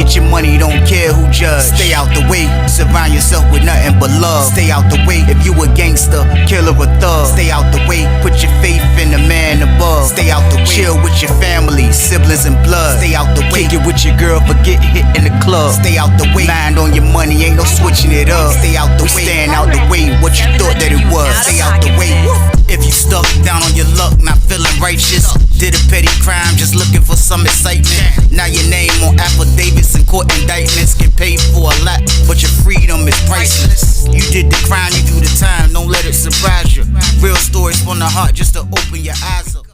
Get your money, don't care who judge. Stay out the way, surround yourself with nothing but love. Stay out the way, if you a gangster, killer or thug. Stay out the way, put your faith in the man above. Stay out the way, chill with your family, siblings and blood. Stay out the way, kick it with your girl, forget hit in the club. Stay out the way, mind on your money, ain't no switching it up. Stay out the way, stand out the way, what you thought that it was. Stay out the way. If you stuck down on your luck, not feeling righteous, did a petty crime, just looking for some excitement. Now your name on affidavits and court indictments, get paid for a lot, but your freedom is priceless. You did the crime, you do the time, don't let it surprise you. Real stories from the heart, just to open your eyes up.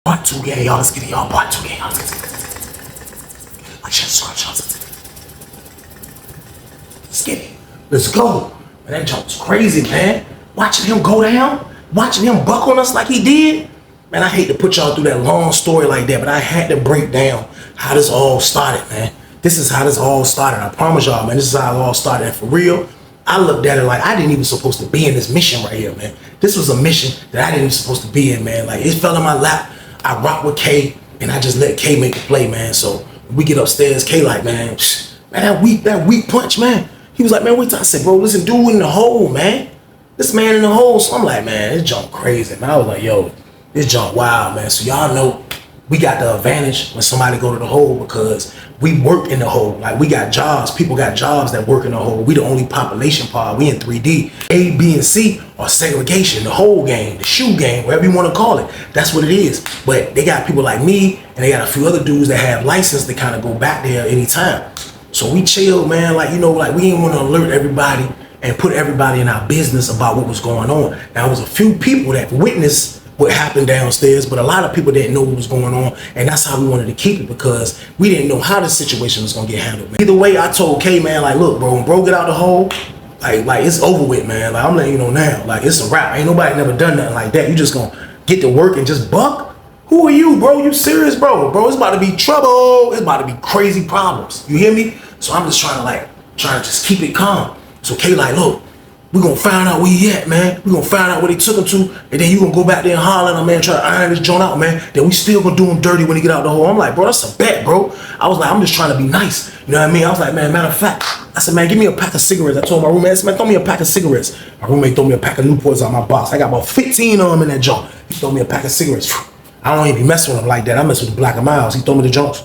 Part 2, yeah, y'all, let's get it, y'all. Part 2, yeah, y'all, let's get it. Let's get it. Let's go. Man, that jump was crazy, man. Watching him go down, watching him buck on us like he did. Man, I hate to put y'all through that long story like that, but I had to break down how this all started, man. This is how this all started. I promise y'all, man, this is how it all started. And for real, I looked at it like I didn't even supposed to be in this mission right here, man. This was a mission that I didn't even supposed to be in, man. Like, it fell in my lap. I rocked with K, and I just let K make the play, man. So when we get upstairs, K like, man, that weak punch, man. He was like, man, wait till I said, bro, listen, dude in the hole, man. This man in the hole. So I'm like, man, this junk crazy, man. I was like, yo, this junk wild, man. So y'all know we got the advantage when somebody go to the hole because we work in the hole. Like, we got jobs. People got jobs that work in the hole. We the only population pod. We in 3D. A, B, and C are segregation, the hole game, the shoe game, whatever you want to call it. That's what it is. But they got people like me, and they got a few other dudes that have license to kind of go back there anytime. So we chill, man. Like, you know, like, we didn't want to alert everybody and put everybody in our business about what was going on. Now, there was a few people that witnessed what happened downstairs, but a lot of people didn't know what was going on, and that's how we wanted to keep it because we didn't know how the situation was gonna get handled, man. Either way, I told K, man, like, look, bro, when bro get out the hole, like it's over with, man. Like, I'm letting you know now, like, it's a wrap. Ain't nobody never done nothing like that. You just gonna get to work and just buck? Who are you, bro? You serious, bro? Bro, it's about to be trouble. It's about to be crazy problems. You hear me? So I'm just trying to just keep it calm. So K like, look, we gonna find out where he at, man. We gonna find out where they took him to, and then you gonna go back there and holler at him, man, try to iron this joint out, man. Then we still gonna do him dirty when he get out the hole. I'm like, bro, that's a bet, bro. I was like, I'm just trying to be nice. You know what I mean? I was like, man, matter of fact, I said, man, give me a pack of cigarettes. I told my roommate, I said, man, throw me a pack of cigarettes. My roommate threw me a pack of Newports out my box. I got about 15 of them in that joint. He threw me a pack of cigarettes. I don't even be messing with him like that. I mess with the Black and Miles. He threw me the joints.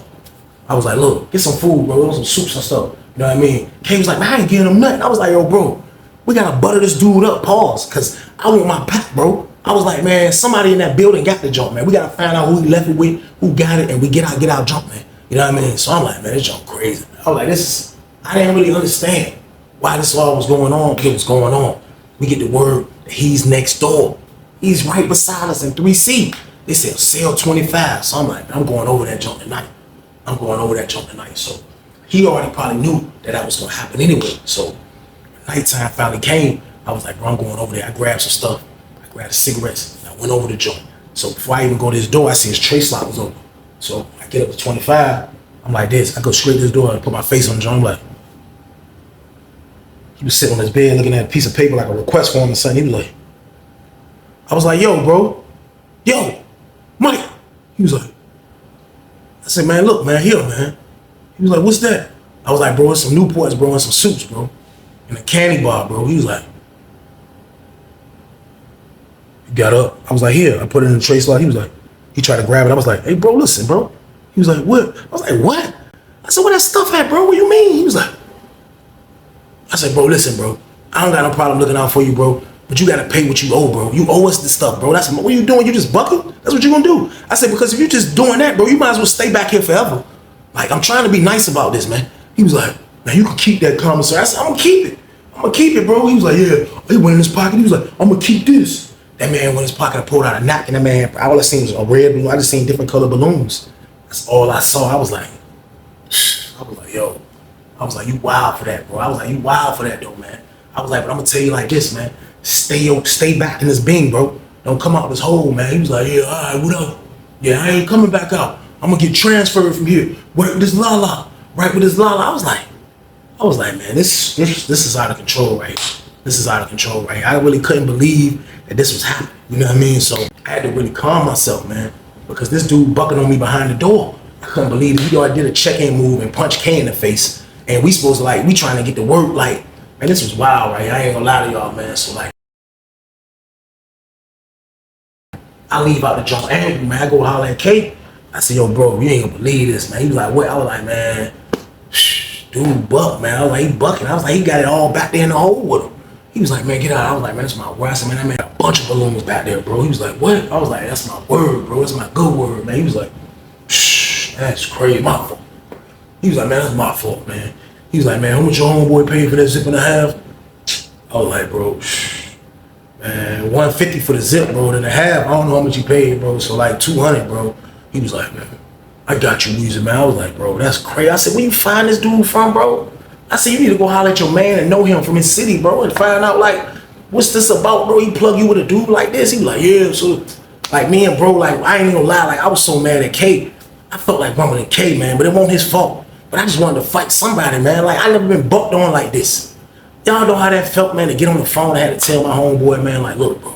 I was like, look, get some food, bro. Some soups and stuff. You know what I mean? K was like, man, I ain't giving him nothing. I was like, yo, bro, we gotta butter this dude up, pause, because I want my pack, bro. I was like, man, somebody in that building got the jump, man. We gotta find out who he left it with, who got it, and we get our jump, man. You know what I mean? So I'm like, man, this jump crazy. I was like, I didn't really understand why this all was going on, but it was going on. We get the word that he's next door. He's right beside us in 3C. They said, cell 25. So I'm like, I'm going over that jump tonight. So he already probably knew that was gonna happen anyway. So nighttime finally came. I was like, bro, I'm going over there. I grabbed some stuff. I grabbed the cigarettes. And I went over the joint. So before I even go to his door, I see his tray slot was open. So I get up to 25. I'm like this. I go straight to his door and put my face on the joint. I'm like, he was sitting on his bed looking at a piece of paper like a request form or something. He was like, I was like, yo, bro. Yo, Mike. He was like, I said, man, look, man, here, man. He was like, what's that? I was like, bro, it's some Newports, bro, and some soups, bro. And a candy bar, bro. He was like, he got up. I was like, here. I put it in the tray slot. He was like, he tried to grab it. I was like, hey, bro, listen, bro. He was like, what? I was like, what? I said, where that stuff at, bro? What you mean? He was like, I said, bro, listen, bro. I don't got no problem looking out for you, bro. But you gotta pay what you owe, bro. You owe us this stuff, bro. That's what you doing. You just bucking? That's what you gonna do. I said, because if you just doing that, bro, you might as well stay back here forever. Like, I'm trying to be nice about this, man. He was like, man, you can keep that commissary. I said, I'm gonna keep it. I'm gonna keep it, bro. He was like, yeah. He went in his pocket. He was like, I'm gonna keep this. That man went in his pocket and pulled out a napkin. That man, all I seen was a red balloon. I just seen different color balloons. That's all I saw. I was like, yo. I was like, you wild for that, bro. I was like, you wild for that, though, man. I was like, but I'm gonna tell you like this, man. Stay back in this Bing, bro. Don't come out this hole, man. He was like, yeah, all right, what up? Yeah, I ain't coming back out. I'm gonna get transferred from here. Work with this Lala. Right with this Lala. I was like, man, this is out of control, right? This is out of control, right? I really couldn't believe that this was happening. You know what I mean? So I had to really calm myself, man, because this dude bucking on me behind the door. I couldn't believe it. I did a check-in move and punch K in the face. And we supposed to we trying to get to work. Like, man, this was wild, right? I ain't gonna lie to y'all, man. So like, I leave out the jump angry, man. I go holler at K. I said, yo, bro, you ain't gonna believe this, man. He was like, what? I was like, man, dude, buck, man. I was like, he bucking. I was like, he got it all back there in the hole with him. He was like, man, get out. I was like, man, that's my word. I said, man, I made a bunch of balloons back there, bro. He was like, what? I was like, that's my word, bro. That's my good word, man. He was like, that's crazy, my fault. He was like, man, that's my fault, man. He was like, man, how much your homeboy paid for that zip and a half? I was like, bro, man, $150 for the zip, bro, and a half. I don't know how much he paid, bro. So like $200, bro. He was like, man, I got you, Weezy, man. I was like, bro, that's crazy. I said, where you find this dude from, bro? I said, you need to go holler at your man and know him from his city, bro, and find out, like, what's this about, bro? He plug you with a dude like this? He was like, yeah, so, like, me and bro, like, I ain't even gonna lie, like, I was so mad at K. I felt like bumping at K, man, but it wasn't his fault. But I just wanted to fight somebody, man. Like, I never been bucked on like this. Y'all know how that felt, man, to get on the phone. I had to tell my homeboy, man, like, look, bro,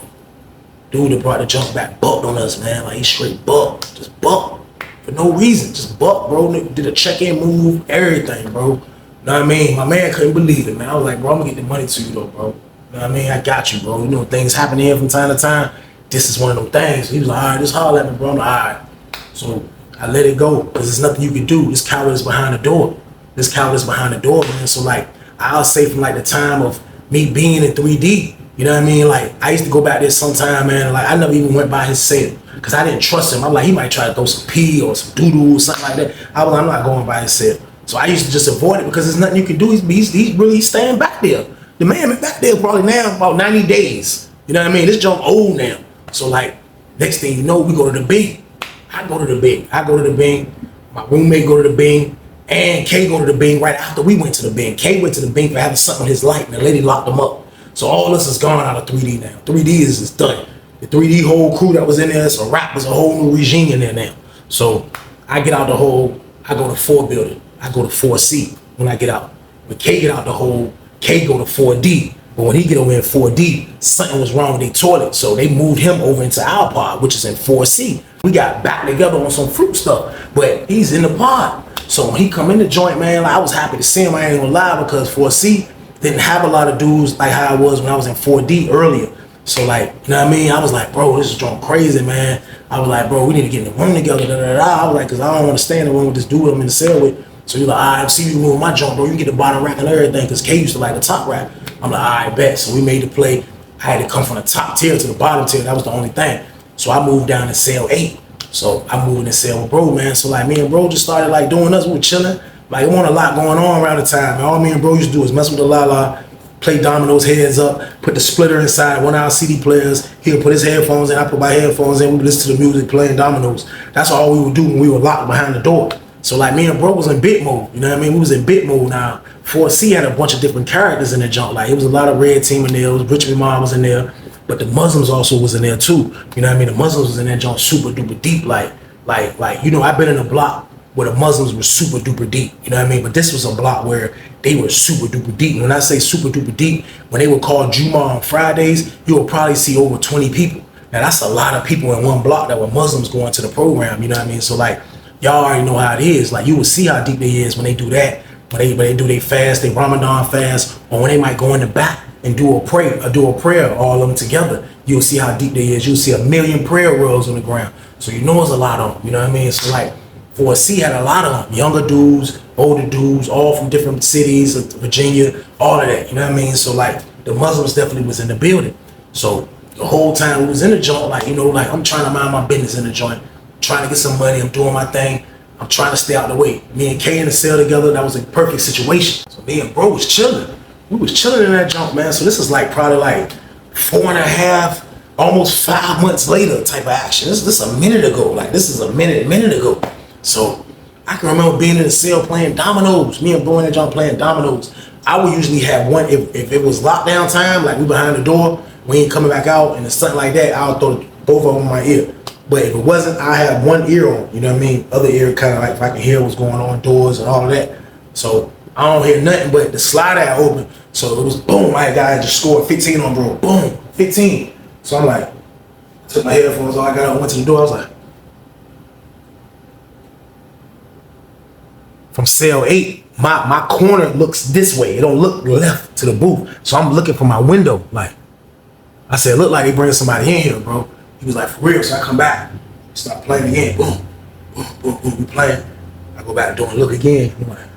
dude that brought the jump back bucked on us, man. Like, he straight bucked, just bucked. For no reason, just bucked, bro. Did a check-in move, everything, bro. Know what I mean? My man couldn't believe it, man. I was like, bro, I'm gonna get the money to you, though, bro. Know what I mean? I got you, bro. You know, things happen here from time to time. This is one of them things. He was like, all right, just holler at me, bro. I'm like, all right. So I let it go, because there's nothing you can do. This coward is behind the door. This coward is behind the door, man. So, like, I'll say from, like, the time of me being in 3D, you know what I mean? Like, I used to go back there sometime, man. Like, I never even went by his cell, because I didn't trust him. I'm like, he might try to throw some pee or some doo-doo or something like that. I'm not going by his cell. So I used to just avoid it, because there's nothing you can do. He's really staying back there. The man been back there probably now about 90 days. You know what I mean? This junk old now. So, like, next thing you know, we go to the Bing. I go to the Bing. My roommate go to the Bing. And K go to the Bing right after we went to the Bing. K went to the Bing for having something with his light, and the lady locked him up. So all this is gone out of 3D now. 3D is done. The 3D whole crew that was in there, so rap was a whole new regime in there now. So I get out the hole, I go to 4 building. I go to 4C when I get out. When K get out the hole, K go to 4D. But when he get over in 4D, something was wrong with their toilet. So they moved him over into our pod, which is in 4C. We got back together on some fruit stuff, but he's in the pod. So when he come in the joint, man, like, I was happy to see him. I ain't gonna lie, because 4C didn't have a lot of dudes like how I was when I was in 4D earlier. So, like, you know what I mean? I was like, bro, this is drunk crazy, man. I was like, bro, we need to get in the room together. I was like, because I don't want to stay in the room with this dude I'm in the cell with. So you're like, all right, see you move my jump, bro. You get the bottom rack and everything, because K used to like the top rack. I'm like, all right, bet. So we made the play. I had to come from the top tier to the bottom tier. That was the only thing. So I moved down to cell 8. So I moved in the cell with bro, man. So, like, me and bro just started, like, doing us. We were chilling. Like, it wasn't a lot going on around the time. And all me and bro used to do is mess with the la-la, play dominoes heads up, put the splitter inside one of our CD players. He'll put his headphones in, I put my headphones in, we would listen to the music playing dominoes. That's all we would do when we were locked behind the door. So, like, me and bro was in bit mode, you know what I mean? We was in bit mode now. 4C had a bunch of different characters in the junk. Like, it was a lot of red team in there, it was Richard Mom was in there, but the Muslims also was in there too. You know what I mean? The Muslims was in that junk super duper deep, like, you know, I've been in a block where the Muslims were super duper deep, you know what I mean? But this was a block where they were super duper deep. And when I say super duper deep, when they would call Juma on Fridays, you will probably see over 20 people. Now, that's a lot of people in one block that were Muslims going to the program, you know what I mean? So, like, y'all already know how it is. Like, you will see how deep they is when they do that. When they do their fast, they Ramadan fast, or when they might go in the back and do a prayer, all of them together. You'll see how deep they is. You'll see 1 million prayer rolls on the ground. So you know it's a lot of them, you know what I mean? So, like, 4C had a lot of them, younger dudes, older dudes, all from different cities, Virginia, all of that, you know what I mean? So, like, the Muslims definitely was in the building. So the whole time we was in the joint, like, you know, like, I'm trying to mind my business in the joint, trying to get some money, I'm doing my thing, I'm trying to stay out of the way. Me and K in the cell together, that was a perfect situation. So me and bro was chilling. We was chilling in that junk, man. So this is like probably like 4.5, almost 5 months later type of action. This is a minute ago. Like, this is a minute ago. So I can remember being in the cell playing dominoes. Me and bro in that junk playing dominoes. I would usually have one, if it was lockdown time, like we behind the door, we ain't coming back out, and it's something like that, I'll throw both of them in my ear. But if it wasn't, I had one ear on, you know what I mean? Other ear kind of like if I can hear what's going on, doors and all of that. So I don't hear nothing but the slider had open. So it was boom, my guy just scored 15 on bro, boom, 15. So I'm like, took my headphones off, I got up, went to the door, I was like, from cell 8, my corner looks this way. It don't look left to the booth. So I'm looking from my window. Like, I said, look like they bringing somebody in here, bro. He was like, for real. So I come back, start playing again. Boom, boom, boom, boom. We playing. I go back to the door and look again. I'm like,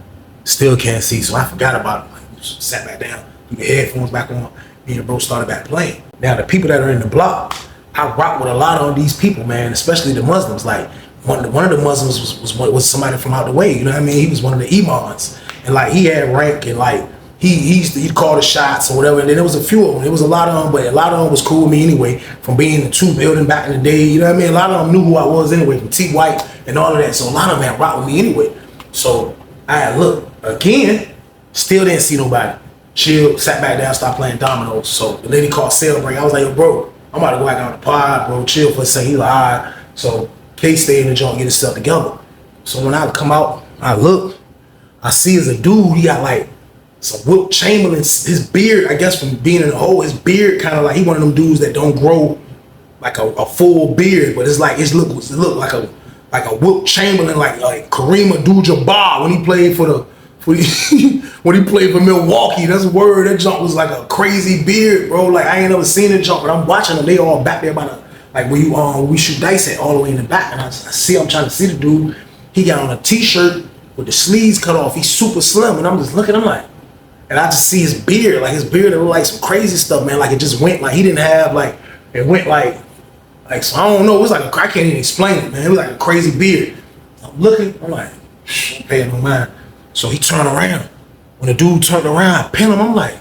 still can't see. So I forgot about it. Like, sat back down, threw the headphones back on. Me and bro started back playing. Now the people that are in the block, I rock with a lot of these people, man, especially the Muslims. Like one of the Muslims was somebody from out the way. You know what I mean? He was one of the imams, and like he had rank, and like he'd call the shots or whatever. And then there was a few of them. There was a lot of them, but a lot of them was cool with me anyway. From being in the 2 building back in the day, you know what I mean? A lot of them knew who I was anyway, from T White and all of that. So a lot of them had rock with me anyway. So I had looked again, still didn't see nobody. Chill, sat back down, stopped playing dominoes. So the lady called Celebrate. I was like, yo, bro, I'm about to go back out the pod, bro. Chill for a second. He like, all right. So K stayed in the joint, get himself together. So when I come out, I look, I see as a dude, he got like some Wilt Chamberlain, his beard, I guess from being in the hole, his beard kind of like, he one of them dudes that don't grow like a full beard, but it's like, it look like a Wilt Chamberlain, like Kareem Abdul-Jabbar when he played when he played for Milwaukee. That's a word. That jump was like a crazy beard, bro. Like I ain't never seen it jump, but I'm watching them. They all back there by the, like where we shoot dice at, all the way in the back. And I'm trying to see the dude. He got on a t-shirt with the sleeves cut off. He's super slim, and I'm just looking. I'm like, and I just see his beard. Like his beard, it looked like some crazy stuff, man. Like it just went like he didn't have like it went like so I don't know. It was like I can't even explain it, man. It was like a crazy beard. I'm looking. I'm like, don't pay no mind. So he turned around. When the dude turned around, I pinned him. I'm like,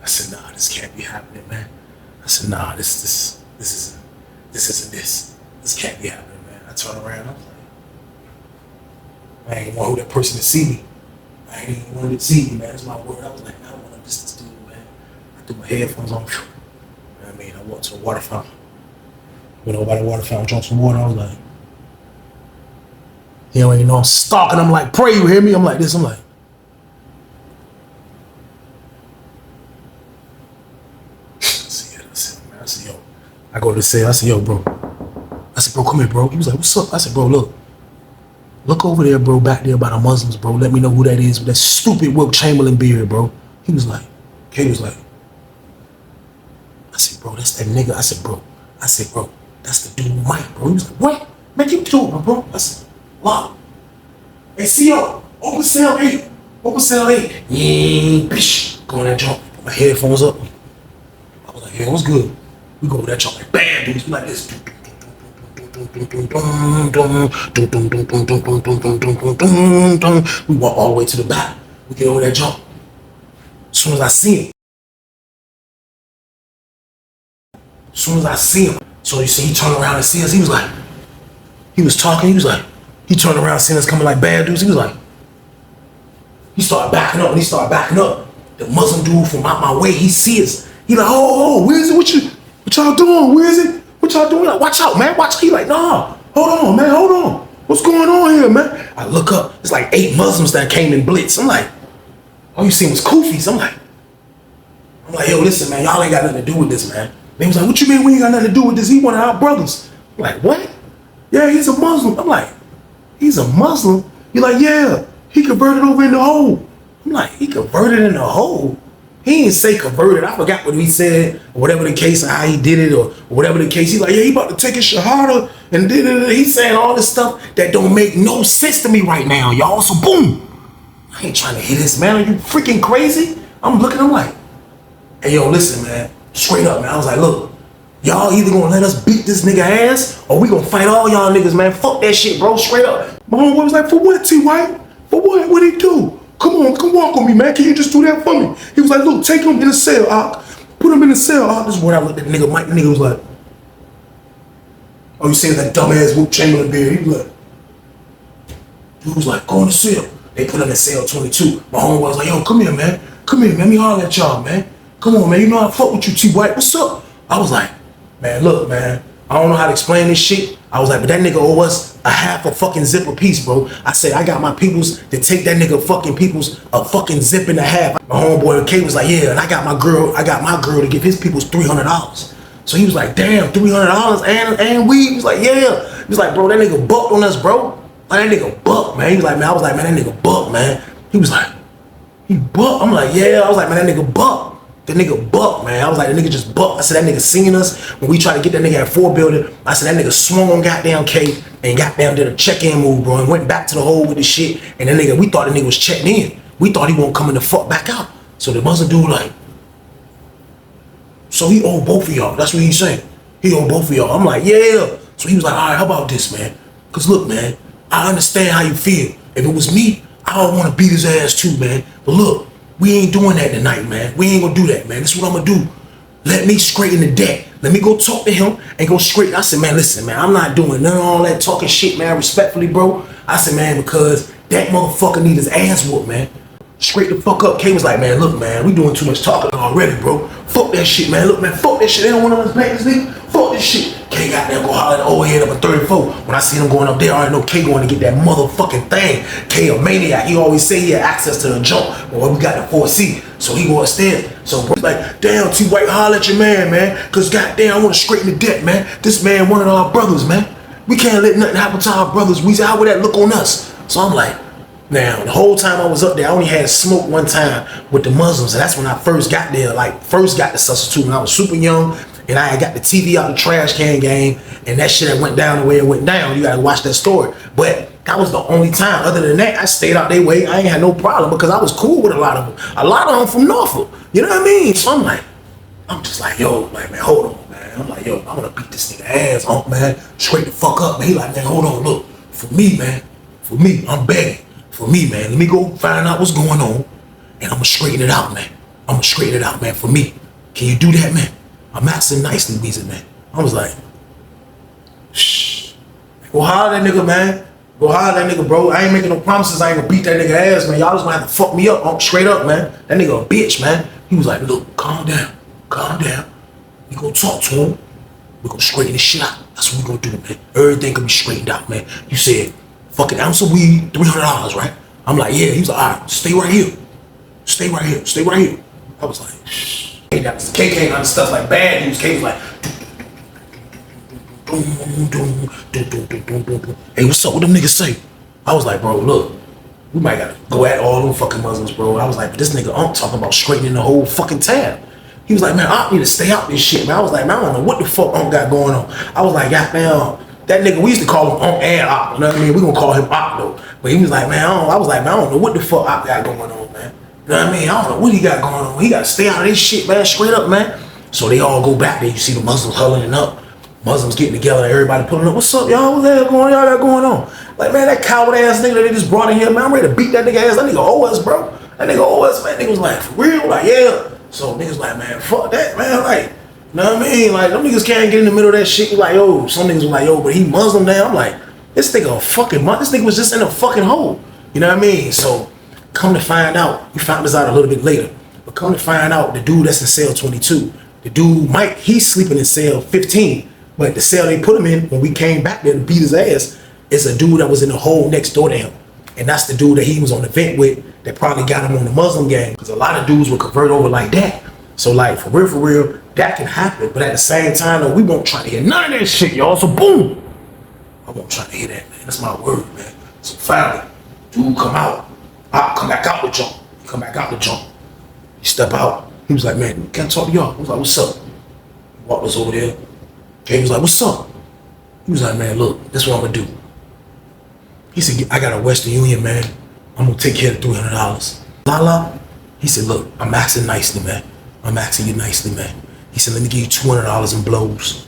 I said, nah, this can't be happening, man. I said, nah, this isn't this. This can't be happening, man. I turned around. I was like, I ain't want that person to see me. I ain't even wanted to see me, man. That's my word. I was like, I don't want to miss this dude, man. I threw my headphones on. You know what I mean? I walked to the water fountain. Went over by the water fountain, drank some water. I was like, you know, I'm stalking him like, pray, you hear me? I'm like this, I'm like. I said, yo. I go to the cell, I said, yo, bro. I said, bro, come here, bro. He was like, what's up? I said, bro, look over there, bro, back there by the Muslims, bro. Let me know who that is with that stupid Wilt Chamberlain beard, bro. He was like, Kay was like, I said, bro, that's that nigga. I said, bro, that's the dude Mike, bro. He was like, what? Man, keep talking, bro. I said, wow. Hey, CO, open cell 8. Open cell 8. Yeah, bish. Go in that jump. Put my headphones up. I was like, yeah, what's good? We go over that jump like bam, dudes. We like this. We walk all the way to the back. We get over that jump. As soon as I see him. So you see, he turned around and see us. He was like, he was talking. He was like, he turned around, seeing us coming like bad dudes. He was like, he started backing up. The Muslim dude from out my way, he sees us. He like, oh, where is it? What y'all doing? Where is it? What y'all doing? Like, watch out, man. Watch out. He like, nah, hold on, man. Hold on. What's going on here, man? I look up. It's like 8 Muslims that came in blitz. I'm like, all you seen was Kufis. I'm like, yo, listen, man. Y'all ain't got nothing to do with this, man. They was like, what you mean we ain't got nothing to do with this? He one of our brothers. I'm like, what? Yeah, he's a Muslim. I'm like, he's a Muslim? You're like, yeah, he converted over in the hole. I'm like, he converted in the hole? He didn't say converted. I forgot what he said, or whatever the case, or how he did it, or whatever the case. He's like, yeah, he about to take his shahada, and he's saying all this stuff that don't make no sense to me right now, y'all. So boom. I ain't trying to hit this, man. Are you freaking crazy? I'm looking, I'm like, hey, yo, listen, man. Straight up, man. I was like, look, y'all either gonna let us beat this nigga ass, or we gonna fight all y'all niggas, man. Fuck that shit, bro. Straight up. My homeboy was like, for what, T White? For what? What'd he do? Come on, come walk on me, man. Can you just do that for me? He was like, look, take him in the cell, Ock. Put him in the cell, Ock. This is where I looked at the nigga. Mike, the nigga was like, oh, you saying that dumbass Wilt Chamberlain beard? He was like, dude was like, go in the cell. They put him in cell 22. My homeboy was like, yo, come here, man. Come here, man. Let me holler at y'all, man. Come on, man. You know I fuck with you, T White. What's up? I was like, man, look, man. I don't know how to explain this shit. I was like, but that nigga owe us a half a fucking zip a piece, bro. I said, I got my peoples to take that nigga fucking peoples a fucking zip and a half. My homeboy K was like, yeah, and I got my girl to give his peoples $300. So he was like, damn, $300 and weed? He was like, yeah. He was like, bro, that nigga bucked on us, bro. Like, that nigga Buck, man. He was like, man, I was like, man, that nigga Buck, man. He was like, he Buck. I'm like, yeah. I was like, man, that nigga Buck. The nigga Buck, man. I was like, the nigga just Buck. I said, that nigga seen us when we tried to get that nigga at 4 building. I said, that nigga swung on goddamn K and goddamn did a check-in move, bro, and went back to the hole with the shit. And that nigga, we thought the nigga was checked in. We thought he won't come in the fuck back out. So the Muslim dude like, so he owe both of y'all. That's what he's saying. He owe both of y'all. I'm like, yeah. So he was like, all right, how about this, man? Because look, man, I understand how you feel. If it was me, I would want to beat his ass too, man. But look, we ain't doing that tonight, man. We ain't gonna do that, man. This is what I'm gonna do. Let me straighten the deck. Let me go talk to him and go straight. I said, man, listen, man, I'm not doing none of all that talking shit, man, respectfully, bro. I said, man, because that motherfucker need his ass whooped, man. Straight the fuck up. K was like, man, look, man, we doing too much talking already, bro. Fuck that shit, man. Look, man, fuck that shit. They don't want us back this nigga. Fuck this shit. K got there, go holler at the old head up at 34. When I seen him going up there, I already know K going to get that motherfucking thing. K a maniac. He always say he had access to the jump. Well, we got the 4C. So he go upstairs. So bro, like, damn, T White, holler at your man. Cause goddamn, I want to straighten the deck, man. This man one of our brothers, man. We can't let nothing happen to our brothers. We say, how would that look on us? So I'm like, now, the whole time I was up there, I only had smoke one time with the Muslims, and that's when I first got there, first got the substitute when I was super young, and I had got the TV out the trash can game, and that shit went down the way it went down. You gotta watch that story. But that was the only time. Other than that, I stayed out their way. I ain't had no problem because I was cool with a lot of them. A lot of them from Norfolk. You know what I mean? So I'm just like, yo, like, man, hold on, man. I'm like, yo, I'm gonna beat this nigga ass off, man. Straight the fuck up. Man, he like, man, hold on, look. For me, man, I'm begging. For me, man, let me go find out what's going on, and I'm gonna straighten it out, man. I'm gonna straighten it out, man, for me. Can you do that, man? I'm asking nicely, Weezy, man. I was like, shh. Go holler at that nigga, man. Go holler at that nigga, bro. I ain't making no promises. I ain't gonna beat that nigga ass, man. Y'all just gonna have to fuck me up, straight up, man. That nigga a bitch, man. He was like, look, calm down. We gonna talk to him. We gonna straighten this shit out. That's what we gonna do, man. Everything can be straightened out, man. You said, fucking ounce of weed, $300, right? I'm like, yeah. He was like, all right, stay right here. I was like, shh. K came out and stuff like bad news. K was like, hey, what's up? What them niggas say? I was like, bro, look, we might gotta go at all them fucking Muslims, bro. I was like, but this nigga talking about straightening the whole fucking tab. He was like, man, I need to stay out this shit, man. I was like, man, I don't know what the fuck got going on. I was like, goddamn. That nigga, we used to call him and Op, you know what I mean? We gonna call him Op though. But he was like, man, I was like, man, I don't know what the fuck Op got going on, man. You know what I mean? I don't know what he got going on. He gotta stay out of this shit, man, straight up, man. So they all go back there. You see the Muslims huddling up. Muslims getting together, everybody pulling up. What's up, y'all? What's that going on? Y'all got going on? Like, man, that coward ass nigga that they just brought in here, man, I'm ready to beat that nigga ass. That nigga owe us, bro. That nigga owe us, man. Nigga was like, for real? Like, yeah. So niggas like, man, fuck that, man. Like, you know what I mean? Like, them niggas can't get in the middle of that shit. You like, yo, some niggas were like, yo, but he Muslim now. I'm like, this nigga a fucking Muslim. This nigga was just in a fucking hole. You know what I mean? So, come to find out, we found this out a little bit later, but come to find out, the dude that's in cell 22, the dude, Mike, he's sleeping in cell 15, but the cell they put him in, when we came back there to beat his ass, is a dude that was in the hole next door to him. And that's the dude that he was on the vent with that probably got him on the Muslim gang, because a lot of dudes will convert over like that. So like, for real, that can happen. But at the same time, though, we won't try to hear none of that shit, y'all. So boom, I won't try to hear that, man. That's my word, man. So finally, dude come out. I come back out the jump. He come back out the jump. He step out. He was like, man, can't talk to y'all. I was like, what's up? He walked us over there. He was like, what's up? He was like, man, look, this is what I'm gonna do. He said, I got a Western Union, man. I'm gonna take care of $300. La. He said, look, I'm asking nicely, man. I'm asking you nicely, man. He said, let me give you $200 in blows.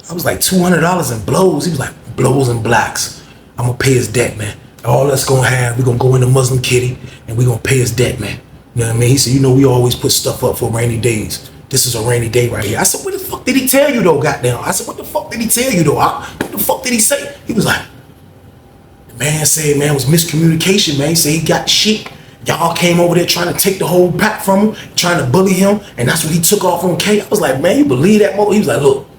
I was like, $200 in blows? He was like, blows and blacks. I'm gonna pay his debt, man. All that's gonna have, we're gonna go into Muslim Kitty and we're gonna pay his debt, man. You know what I mean? He said, you know, we always put stuff up for rainy days. This is a rainy day right here. I said, what the fuck did he tell you though, goddamn? I said, what the fuck did he tell you though? What the fuck did he say? He was like, the man said, man, it was miscommunication, man. He said he got shit. Y'all came over there trying to take the whole pack from him, trying to bully him, and that's what he took off on K. I was like, man, you believe that, mo? He was like, look,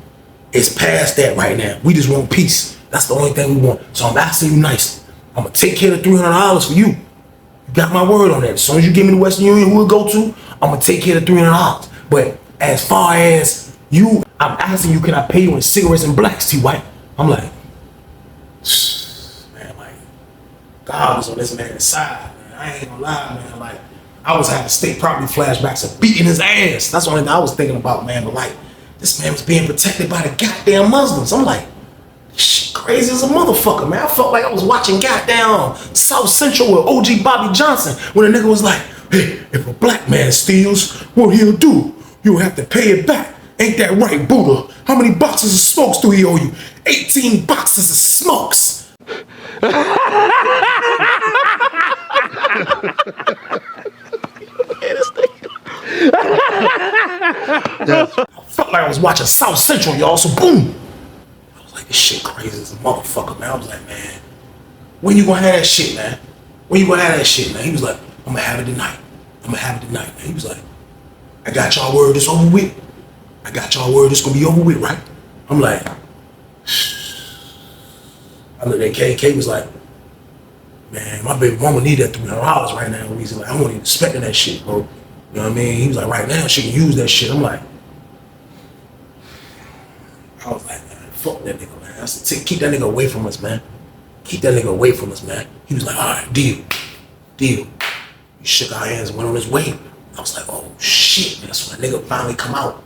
it's past that right now. We just want peace. That's the only thing we want. So I'm asking you nice. I'm gonna take care of $300 for you. You got my word on that. As soon as you give me the Western Union we'll go to, I'm gonna take care of $300. But as far as you, I'm asking you, can I pay you in cigarettes and blacks, T White? I'm like, man, like, God was on this man's side, man. I ain't gonna lie, man. Like, I was having state property flashbacks of beating his ass. That's the only thing I was thinking about, man. But like, this man was being protected by the goddamn Muslims. I'm like, shit crazy as a motherfucker, man. I felt like I was watching goddamn South Central with OG Bobby Johnson when a nigga was like, hey, if a black man steals, what he'll do, you'll have to pay it back. Ain't that right, Buddha? How many boxes of smokes do he owe you? 18 boxes of smokes. I felt like I was watching South Central, y'all, so boom. I was like, this shit crazy as a motherfucker, man. I was like, man, when you gonna have that shit, man? When you gonna have that shit, man? He was like, I'm gonna have it tonight. I'm gonna have it tonight, man. He was like, I got y'all word it's over with. I got y'all word it's gonna be over with, right? I'm like, I looked at K. K was like, man, my baby mama need that $300 right now. He's like, I wasn't even expecting that shit, bro. You know what I mean? He was like, right now, she can use that shit. I'm like, I was like, man, fuck that nigga, man. I said, keep that nigga away from us, man. Keep that nigga away from us, man. He was like, all right, deal. He shook our hands and went on his way. I was like, oh shit, man. So that nigga finally come out.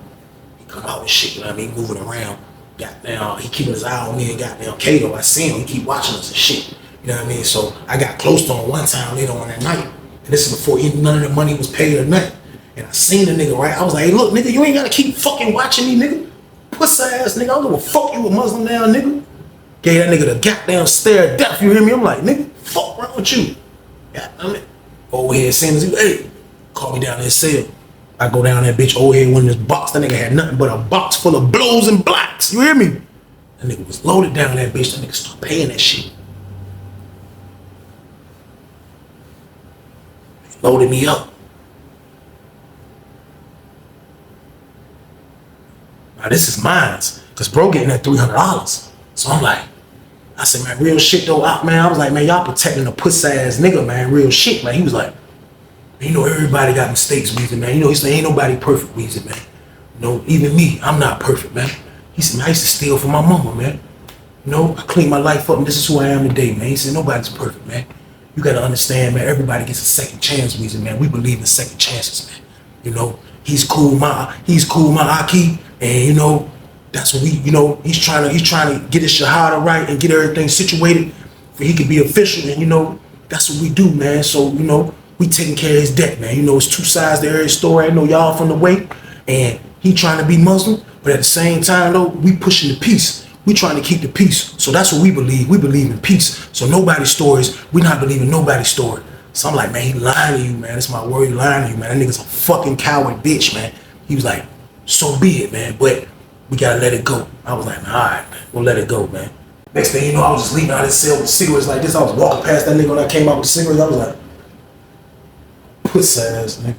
He come out and shit, you know what I mean? Moving around. Goddamn, he keeping his eye on me and goddamn Kato. I see him, he keep watching us and shit. You know what I mean? So I got close to him one time later on that night. And this is before none of the money was paid or nothing. And I seen the nigga, right? I was like, hey, look, nigga, you ain't gotta keep fucking watching me, nigga. Pussy ass nigga, I don't give a fuck you a Muslim now, nigga. Gave that nigga the goddamn stare of death, you hear me? I'm like, nigga, fuck wrong with you? Goddamn it. Over here saying, hey, call me down in his cell. I go down that bitch over here when this box, that nigga had nothing but a box full of blues and blacks, you hear me? That nigga was loaded down that bitch, that nigga started paying that shit. Loaded me up. Now this is mine, cause bro getting that $300. So I'm like, I said, man, real shit though, man. I was like, man, y'all protecting a pussy ass nigga, man, real shit, man. He was like, you know, everybody got mistakes, Weezy, man. You know, he said, ain't nobody perfect, Weezy, man. You know, even me, I'm not perfect, man. He said, man, I used to steal from my mama, man. You know, I cleaned my life up and this is who I am today, man. He said, nobody's perfect, man. You gotta understand, man, everybody gets a second chance, Weezy, man. We believe in second chances, man. You know, he's cool, my Aki, and you know, that's what we, you know, he's trying to get his shahada right and get everything situated for he could be official, and you know, that's what we do, man. So, you know, we taking care of his debt, man. You know, it's two sides to every story. I know y'all from the way, and he trying to be Muslim, but at the same time though, we pushing the peace. We trying to keep the peace. So that's what we believe. We believe in peace. So nobody's stories, we not believing nobody's story. So I'm like, man, he lying to you, man. That's my word, he lying to you, man. That nigga's a fucking coward bitch, man. He was like, so be it, man, but we gotta let it go. I was like, man, all right, man, we'll let it go, man. Next thing you know, I was just leaving out of his cell with cigarettes like this. I was walking past that nigga when I came out with cigarettes. I was like, pussy ass nigga.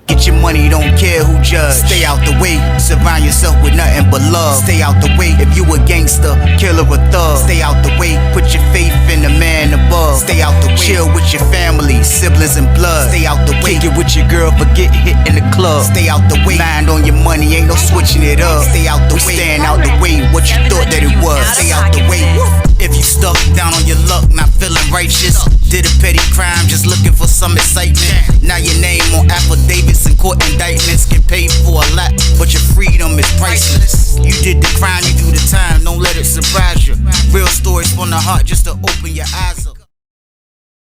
Get your money, don't care who judge. Stay out the way, surround yourself with nothing but love. Stay out the way, if you a gangster, killer or thug. Stay out the way, put your faith in the man above. Stay out the way, chill with your family, siblings and blood. Stay out the way, kick it with your girl, forget hit in the club. Stay out the way, mind on your money, ain't no switching it up. Stay out the way, stand out the way, what you thought that it was. Stay out the way, if you stuck down on your luck, not feeling righteous. Did a petty crime, just looking for some excitement. Now your name on affidavits and court indictments. Get paid for a lot, but your freedom is priceless. You did the crime, you do the time, don't let it surprise you. Real stories from the heart, just to open your eyes up.